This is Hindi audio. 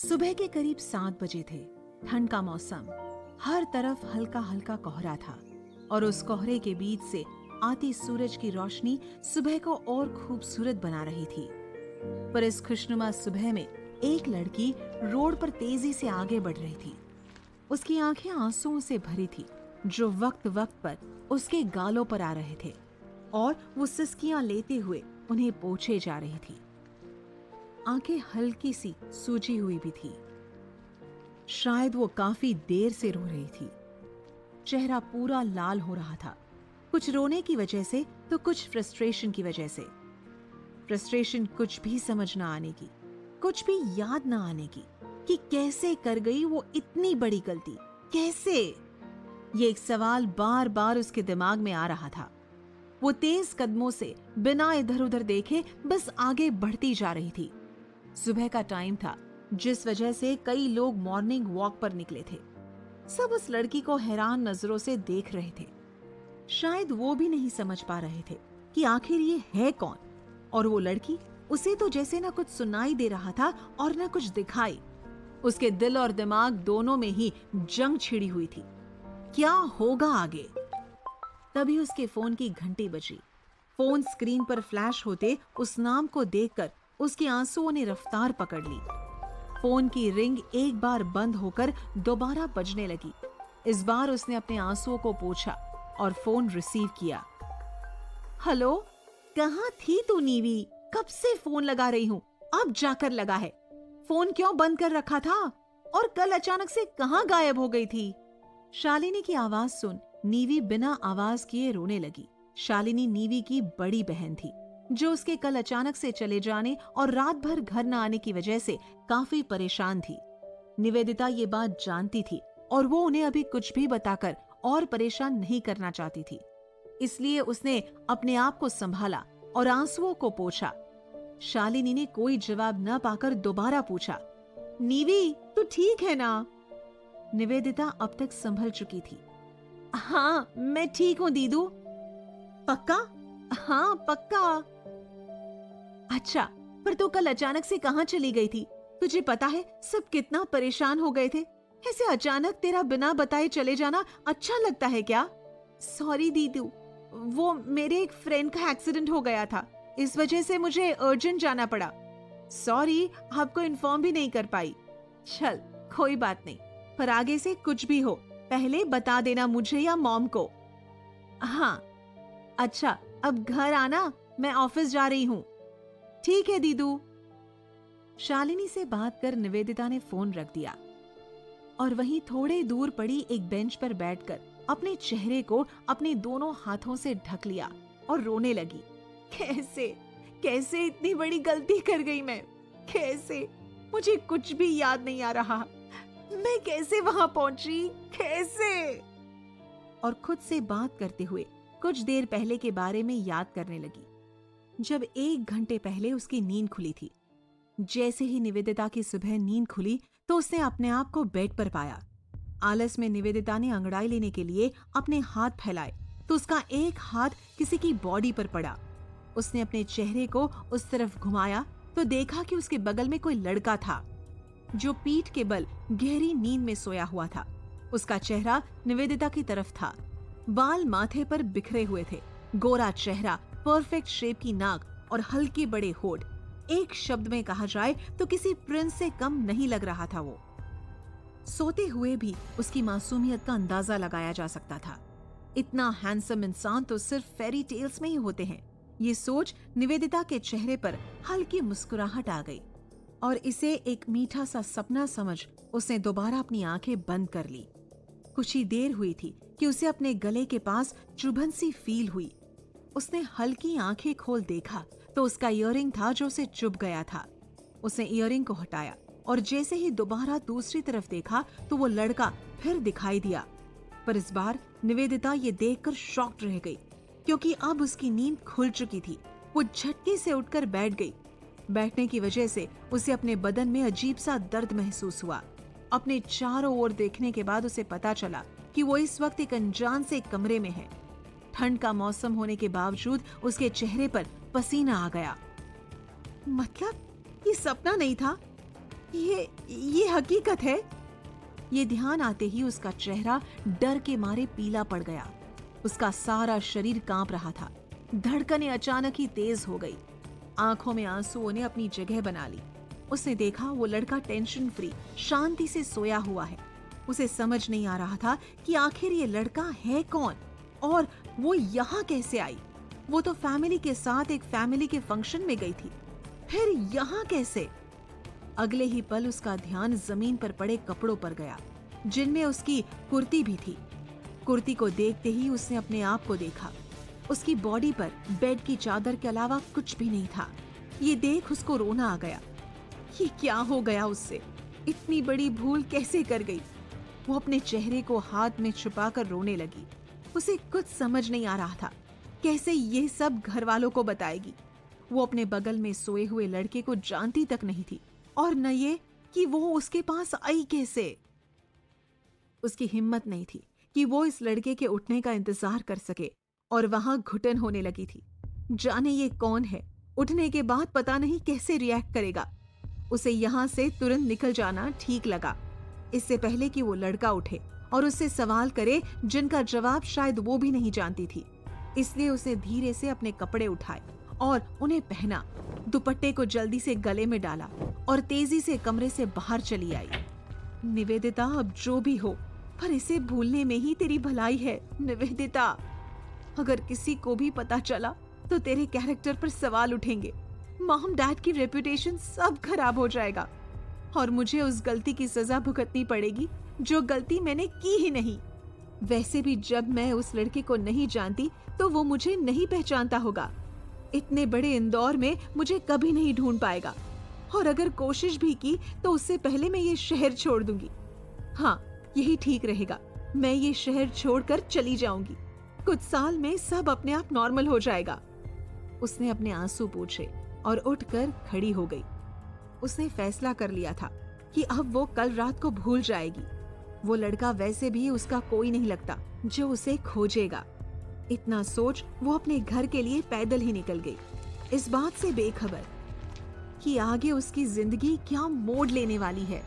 सुबह के करीब 7 बजे थे। ठंड का मौसम, हर तरफ हल्का हल्का कोहरा था और उस कोहरे के बीच से आती सूरज की रोशनी सुबह को और खूबसूरत बना रही थी। पर इस खुशनुमा सुबह में एक लड़की रोड पर तेजी से आगे बढ़ रही थी। उसकी आंखें आंसुओं से भरी थी जो वक्त वक्त पर उसके गालों पर आ रहे थे और वो सिसकियां लेते हुए उन्हें पोंछे जा रही थी। आंखें हल्की सी सूजी हुई भी थी। शायद वो काफी देर से रो रही थी। चेहरा पूरा लाल हो रहा था, कुछ रोने की वजह से तो कुछ फ्रस्ट्रेशन की वजह से। फ्रस्ट्रेशन कुछ भी समझ ना आने की, कुछ भी याद ना आने की कि कैसे कर गई वो इतनी बड़ी गलती, कैसे। ये एक सवाल बार बार उसके दिमाग में आ रहा था। वो तेज कदमों से बिना इधर उधर देखे बस आगे बढ़ती जा रही थी। सुबह का टाइम था जिस वजह से कई लोग मॉर्निंग वॉक पर निकले थे। सब उस लड़की को हैरान नजरों से देख रहे थे। शायद वो भी नहीं समझ पा रहे थे कि आखिर ये है कौन। और वो लड़की, उसे तो जैसे ना कुछ सुनाई दे रहा था और ना कुछ दिखाई। उसके दिल और दिमाग दोनों में ही जंग छिड़ी हुई थी। क्या होगा आगे? तभी उसके फोन की घंटी बजी। फोन स्क्रीन पर फ्लैश होते उस नाम को देखकर उसके आंसुओं ने रफ्तार पकड़ ली। फोन की रिंग एक बार बंद होकर दोबारा बजने लगी। इस बार उसने अपने आंसुओं को पोंछा और फोन रिसीव किया। हेलो, कहाँ थी तू नीवी? कब से फोन लगा रही हूँ, अब जाकर लगा है। फोन क्यों बंद कर रखा था और कल अचानक से कहाँ गायब हो गई थी? शालिनी की आवाज सुन नीवी बिना आवाज किए रोने लगी। शालिनी नीवी की बड़ी बहन थी जो उसके कल अचानक से चले जाने और रात भर घर न आने की वजह से काफी परेशान थी। निवेदिता ये बात जानती थी और वो उन्हें अभी कुछ भी बताकर और परेशान नहीं करना चाहती थी। इसलिए उसने अपने आप को संभाला और आंसुओं को पोंछा। शालिनी ने कोई जवाब न पाकर दोबारा पूछा, नीवी तू ठीक है ना? निवेदिता अब तक संभल चुकी थी। हाँ मैं ठीक हूँ दीदू। पक्का? हाँ पक्का। अच्छा, पर तू कल अचानक से कहाँ चली गई थी? तुझे पता है सब कितना परेशान हो गए थे। ऐसे अचानक तेरा बिना बताए चले जाना अच्छा लगता है क्या? सॉरी दीदू, वो मेरे एक फ्रेंड का एक्सीडेंट हो गया था, इस वजह से मुझे अर्जेंट जाना पड़ा। सॉरी, आपको इन्फॉर्म भी नहीं कर पाई। चल कोई बात नहीं, पर आगे से कुछ भी हो पहले बता देना मुझे या मॉम को। हाँ अच्छा, अब घर आना, मैं ऑफिस जा रही हूँ। ठीक है दीदू। शालिनी से बात कर निवेदिता ने फोन रख दिया और वहीं थोड़े दूर पड़ी एक बेंच पर बैठकर अपने चेहरे को अपने दोनों हाथों से ढक लिया और रोने लगी। कैसे कैसे इतनी बड़ी गलती कर गई मैं? कैसे? मुझे कुछ भी याद नहीं आ रहा। मैं कैसे वहां पहुंची? कैसे? और खुद से बात करते हुए कुछ देर पहले के बारे में याद करने लगी, जब 1 घंटे पहले उसकी नींद खुली थी। जैसे ही निवेदिता की सुबह नींद खुली तो उसने अपने आप को बेड पर पाया। आलस में निवेदिता ने अंगड़ाई लेने के लिए अपने हाथ फैलाए तो उसका एक हाथ किसी की बॉडी पर पड़ा। उसने अपने चेहरे को उस तरफ घुमाया तो देखा कि उसके बगल में कोई लड़का था जो पीठ के बल गहरी नींद में सोया हुआ था। उसका चेहरा निवेदिता की तरफ था। बाल माथे पर बिखरे हुए थे, गोरा चेहरा, परफेक्ट शेप की नाक और हल्के बड़े होठ। एक शब्द में कहा जाए तो किसी प्रिंस से कम नहीं लग रहा था वो। सोते हुए भी उसकी मासूमियत का अंदाजा लगाया जा सकता था। इतना हैंडसम इंसान तो सिर्फ फेरी टेल्स में ही होते हैं। ये सोच निवेदिता के चेहरे पर हल्की मुस्कुराहट आ गई और इसे एक मीठा सा सपना समझ उसने दोबारा अपनी आंखें बंद कर ली। कुछ ही देर हुई थी कि उसे अपने गले के पास चुभन सी फील हुई। उसने हल्की आंखें खोल देखा तो उसका इयररिंग था जो उसे चुभ गया था। उसने इयररिंग को हटाया और जैसे ही दोबारा दूसरी तरफ देखा तो वो लड़का फिर दिखाई दिया। पर इस बार निवेदिता ये देखकर शॉक्ड रह गई क्योंकि अब उसकी नींद खुल चुकी थी। वो झटके से उठकर बैठ गई। बैठने की वजह से उसे अपने बदन में अजीब सा दर्द महसूस हुआ। अपने चारों ओर देखने के बाद उसे पता चला कि वो इस वक्त एक अनजान से कमरे में है। ठंड का मौसम होने के बावजूद उसके चेहरे पर पसीना आ गया। मतलब ये सपना नहीं था? ये हकीकत है। ये ध्यान आते ही उसका चेहरा डर के मारे पीला पड़ गया। उसका सारा शरीर कांप रहा था। धड़कनें अचानक ही तेज हो गई। आंखों में आंसुओं ने अपनी जगह बना ली। उसने देखा वो लड़का टेंशन फ्री शांति से सोया हुआ है। उसे समझ नहीं आ रहा था कि आखिर ये लड़का है कौन और वो यहाँ कैसे आई। वो तो फैमिली के साथ एक फैमिली के फंक्शन में गई थी, फिर यहाँ कैसे? अगले ही पल उसका ध्यान जमीन पर पड़े कपड़ों पर गया, जिनमें उसकी कुर्ती भी थी। कुर्ती को देखते ही उसने अपने आप को देखा। उसकी बॉडी पर बेड की चादर के अलावा कुछ भी नहीं था। ये देख उसको रोना आ गया। ये क्या हो गया उससे? इतनी बड़ी भूल कैसे कर गई? वो अपने चेहरे को हाथ में छुपाकर रोने लगी। उसे कुछ समझ नहीं आ रहा था, कैसे ये सब घर वालों को बताएगी। वो अपने बगल में सोए हुए लड़के को जानती तक नहीं थी, और न ये कि वो उसके पास आई कैसे। उसकी हिम्मत नहीं थी कि वो इस लड़के के उठने का इंतजार कर सके, और वहां घुटन होने लगी थी। जाने ये कौन है, उठने के बाद पता नहीं कैसे रिएक्ट करेगा। उसे यहाँ से तुरंत निकल जाना ठीक लगा, इससे पहले कि वो लड़का उठे और उससे सवाल करे जिनका जवाब शायद वो भी नहीं जानती थी। इसलिए उसे धीरे से अपने कपड़े उठाए और उन्हें पहना, दुपट्टे को जल्दी से गले में डाला और तेजी से कमरे से बाहर चली आई। निवेदिता, अब जो भी हो, पर इसे भूलने में ही तेरी भलाई है। निवेदिता, अगर किसी को भी पता चला तो तेरे कैरेक्टर पर सवाल उठेंगे। मॉम डैड की रेपुटेशन सब खराब हो जाएगा, और मुझे उस गलती की सजा भुगतनी पड़ेगी जो गलती मैंने की ही नहीं। वैसे भी जब मैं उस लड़के को नहीं जानती तो वो मुझे नहीं पहचानता होगा। इतने बड़े इंदौर में मुझे कभी नहीं ढूंढ पाएगा, और अगर कोशिश भी की तो उससे पहले मैं ये शहर छोड़ दूंगी। हाँ, यही ठीक रहेगा। मैं ये शहर छोड़कर चली जाऊंगी। कुछ साल में सब अपने आप नॉर्मल हो जाएगा। उसने अपने आंसू पोंछे और उठकर खड़ी हो गई। उसने फैसला कर लिया था कि अब वो कल रात को भूल जाएगी। वो लड़का वैसे भी उसका कोई नहीं लगता जो उसे खोजेगा। इतना सोच वो अपने घर के लिए पैदल ही निकल गई, इस बात से बेखबर कि आगे उसकी जिंदगी क्या मोड़ लेने वाली है।